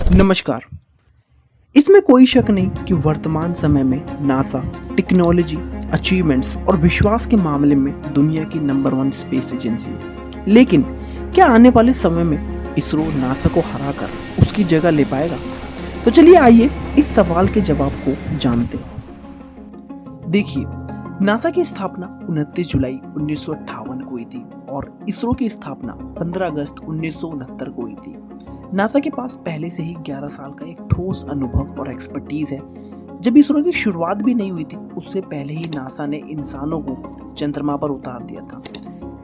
नमस्कार। इसमें कोई शक नहीं कि वर्तमान समय में नासा टेक्नोलॉजी, अचीवमेंट्स और विश्वास के मामले में दुनिया की नंबर 1 स्पेस एजेंसी है। लेकिन क्या आने वाले समय में इसरो नासा को हराकर उसकी जगह ले पाएगा? तो चलिए आइए इस सवाल के जवाब को जानते हैं। देखिए, नासा की स्थापना 29 जुलाई 1958 को हुई थी और इसरो की स्थापना 15 अगस्त 1969 को हुई थी। नासा के पास पहले से ही 11 साल का एक ठोस अनुभव और एक्सपर्टीज है। जब इसरो की शुरुआत भी नहीं हुई थी, उससे पहले ही नासा ने इंसानों को चंद्रमा पर उतार दिया था।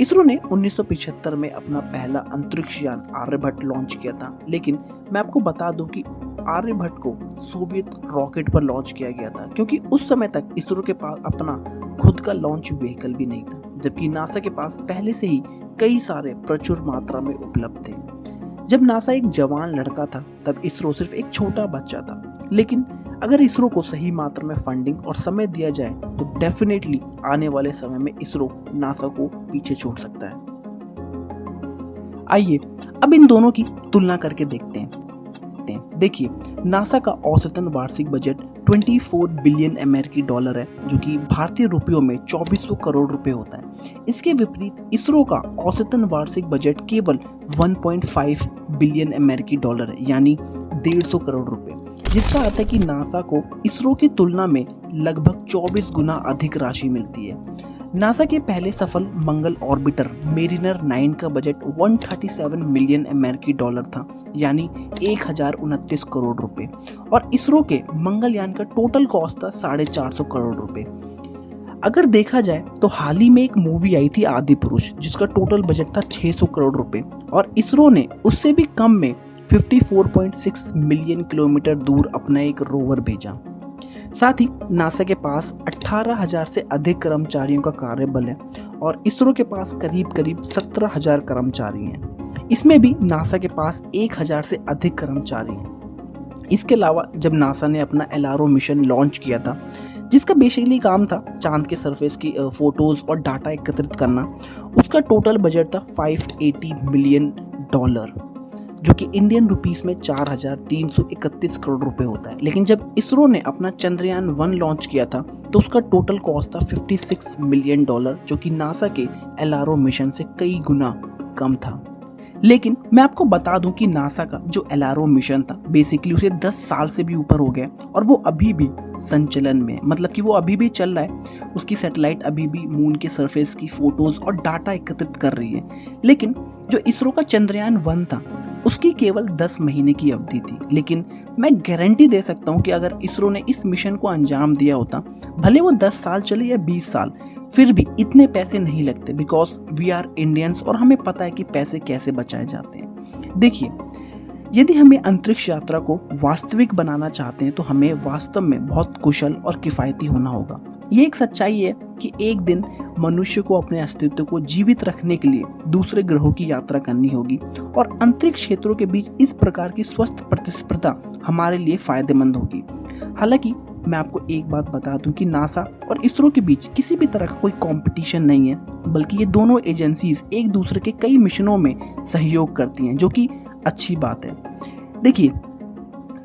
इसरो ने 1975 में अपना पहला अंतरिक्ष यान आर्यभट्ट लॉन्च किया था, लेकिन मैं आपको बता दूं कि आर्यभट्ट को सोवियत रॉकेट पर लॉन्च किया गया था, क्योंकि उस समय तक इसरो के पास अपना खुद का लॉन्च व्हीकल भी नहीं था, जबकि नासा के पास पहले से ही कई सारे प्रचुर मात्रा में उपलब्ध थे। जब नासा एक जवान लड़का था, तब इसरो सिर्फ एक छोटा बच्चा था। लेकिन अगर इसरो को सही मात्रा में फंडिंग और समय दिया जाए तो डेफिनेटली आने वाले समय में इसरो नासा को पीछे छोड़ सकता है। आइए अब इन दोनों की तुलना करके देखते हैं। देखिए, नासा का औसतन वार्षिक बजट 24 बिलियन अमेरिकी डॉलर है, जो कि भारतीय रुपयों में 2400 करोड़ रुपए होता है। इसके विपरीत इसरो का औसतन वार्षिक बजट केवल 1.5 बिलियन अमेरिकी डॉलर है, यानी 150 करोड़ रुपए, जिसका अर्थ है कि नासा को इसरो की तुलना में लगभग 24 गुना अधिक राशि मिलती है। नासा के पहले सफल मंगल ऑर्बिटर मेरिनर 9 का बजट 137 मिलियन अमेरिकी डॉलर था, यानी 1029 करोड़ रुपए, और इसरो के मंगलयान का टोटल कॉस्ट था 450 करोड़ रुपए। अगर देखा जाए तो हाल ही में एक मूवी आई थी आदि पुरुष, जिसका टोटल बजट था 600 करोड़ रुपए, और इसरो ने उससे भी कम में 54.6 मिलियन किलोमीटर दूर अपना एक रोवर भेजा। साथ ही नासा के पास 18,000 से अधिक कर्मचारियों का कार्यबल है और इसरो के पास करीब 17,000 कर्मचारी हैं। इसमें भी नासा के पास 1,000 से अधिक कर्मचारी हैं। इसके अलावा जब नासा ने अपना LRO मिशन लॉन्च किया था, जिसका बेसिकली काम था चांद के सरफेस की फोटोज और डाटा एकत्रित करना, उसका टोटल बजट था 580 मिलियन डॉलर, जो कि इंडियन रुपीस में 4,331 करोड़ रुपए होता है। लेकिन जब इसरो ने अपना चंद्रयान 1 लॉन्च किया था, तो उसका टोटल कॉस्ट था 56 मिलियन डॉलर, जो कि नासा के LRO मिशन से कई गुना कम था। लेकिन मैं आपको बता दूं कि नासा का जो LRO मिशन था, बेसिकली उसे 10 साल से भी ऊपर हो गया और वो अभी भी संचालन में है, मतलब कि वो अभी भी चल रहा है। उसकी सैटेलाइट अभी भी मून के सरफेस की फोटोज और डाटा एकत्रित कर रही है। लेकिन जो इसरो का चंद्रयान 1 था, उसकी केवल 10 महीने की अवधि थी। लेकिन मैं गारंटी दे सकता हूँ कि अगर इसरो ने इस मिशन को अंजाम दिया होता, भले वो 10 साल चले या 20 साल, फिर भी इतने पैसे नहीं लगते, बिकॉज वी आर इंडियंस और हमें पता है कि पैसे कैसे बचाए जाते हैं। देखिए, यदि हमें अंतरिक्ष यात्रा को वास्तविक बनाना चाहते हैं तो हमें वास्तव में बहुत कुशल और किफ़ायती होना होगा। ये एक सच्चाई है कि एक दिन मनुष्य को अपने अस्तित्व को जीवित रखने के लिए दूसरे ग्रहों की यात्रा करनी होगी, और अंतरिक्ष क्षेत्रों के बीच इस प्रकार की स्वस्थ प्रतिस्पर्धा हमारे लिए फायदेमंद होगी। हालांकि मैं आपको एक बात बता दूं कि नासा और इसरो के बीच किसी भी तरह का कोई कंपटीशन नहीं है, बल्कि ये दोनों एजेंसीज एक दूसरे के कई मिशनों में सहयोग करती हैं, जो कि अच्छी बात है। देखिए,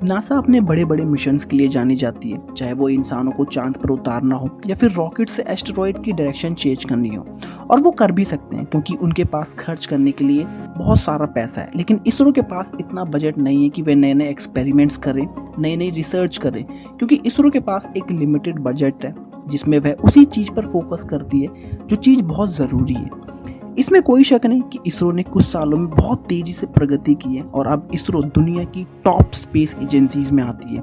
नासा अपने बड़े बड़े मिशंस के लिए जानी जाती है, चाहे वो इंसानों को चांद पर उतारना हो या फिर रॉकेट से एस्टेरॉयड की डायरेक्शन चेंज करनी हो, और वो कर भी सकते हैं क्योंकि उनके पास खर्च करने के लिए बहुत सारा पैसा है। लेकिन इसरो के पास इतना बजट नहीं है कि वे नए नए एक्सपेरिमेंट्स करें, नई नई रिसर्च करें, क्योंकि इसरो के पास एक लिमिटेड बजट है जिसमें वह उसी चीज़ पर फोकस करती है जो चीज़ बहुत ज़रूरी है। इसमें कोई शक नहीं कि इसरो ने कुछ सालों में बहुत तेजी से प्रगति की है और अब इसरो दुनिया की टॉप स्पेस एजेंसीज में आती है,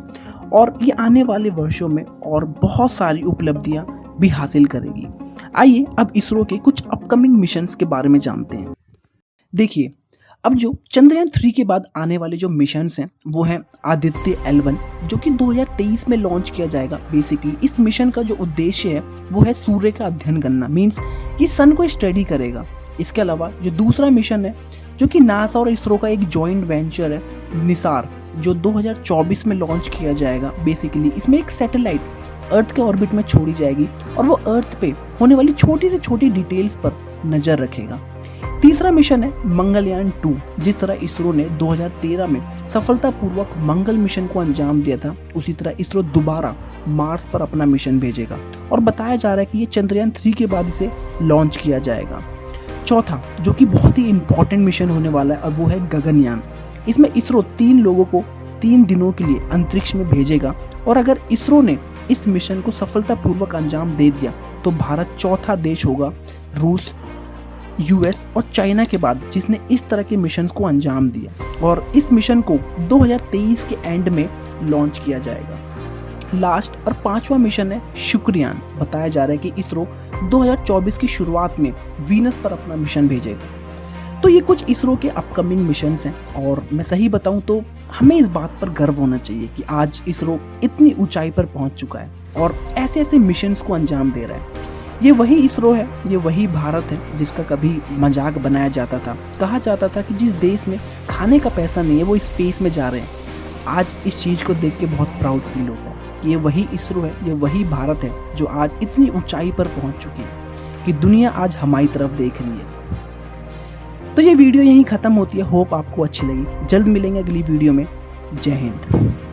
और ये आने वाले वर्षों में और बहुत सारी उपलब्धियां भी हासिल करेगी। आइए अब इसरो के कुछ अपकमिंग मिशंस के बारे में जानते हैं। देखिए, अब जो चंद्रयान 3 के बाद आने वाले जो मिशंस हैं वो हैं आदित्य L1, जो कि 2023 में लॉन्च किया जाएगा। बेसिकली इस मिशन का जो उद्देश्य है वो है सूर्य का अध्ययन करना, मीन्स ये सन को स्टडी करेगा। इसके अलावा जो दूसरा मिशन है, जो कि नासा और इसरो का एक जॉइंट वेंचर है, निसार, जो 2024 में लॉन्च किया जाएगा। बेसिकली इसमें एक सैटेलाइट अर्थ के ऑर्बिट में छोड़ी जाएगी और वो अर्थ पे होने वाली छोटी से छोटी डिटेल्स पर नज़र रखेगा। तीसरा मिशन है मंगलयान 2। जिस तरह इसरो ने 2013 में सफलतापूर्वक मंगल मिशन को अंजाम दिया था, उसी तरह इसरो दोबारा मार्स पर अपना मिशन भेजेगा और बताया जा रहा है कि ये चंद्रयान 3 के बाद इसे लॉन्च किया जाएगा। चौथा, जो कि बहुत ही इंपॉर्टेंट मिशन होने वाला है, और वो है गगनयान। इसमें इसरो 3 लोगों को 3 दिनों के लिए अंतरिक्ष में भेजेगा, और अगर इसरो ने इस मिशन को सफलतापूर्वक अंजाम दे दिया तो भारत चौथा देश होगा रूस, यूएस और चाइना के बाद जिसने इस तरह के मिशन को अंजाम दिया, और इस मिशन को 2023 के एंड में लॉन्च किया जाएगा। लास्ट और पांचवा मिशन है शुक्रयान। बताया जा रहा है कि इसरो 2024 की शुरुआत में वीनस पर अपना मिशन भेजेगा। तो ये कुछ इसरो के अपकमिंग मिशंस हैं, और मैं सही बताऊं तो हमें इस बात पर गर्व होना चाहिए कि आज इसरो इतनी ऊंचाई पर पहुंच चुका है और ऐसे ऐसे मिशंस को अंजाम दे रहा है। ये वही इसरो है, ये वही भारत है जिसका कभी मजाक बनाया जाता था। कहा जाता था कि जिस देश में खाने का पैसा नहीं है वो स्पेस में जा रहे हैं। आज इस चीज़ को देख के बहुत प्राउड फील होता है कि ये वही इसरो है, ये वही भारत है जो आज इतनी ऊंचाई पर पहुंच चुकी है कि दुनिया आज हमारी तरफ देख रही है। तो ये वीडियो यहीं ख़त्म होती है। होप आपको अच्छी लगी। जल्द मिलेंगे अगली वीडियो में। जय हिंद।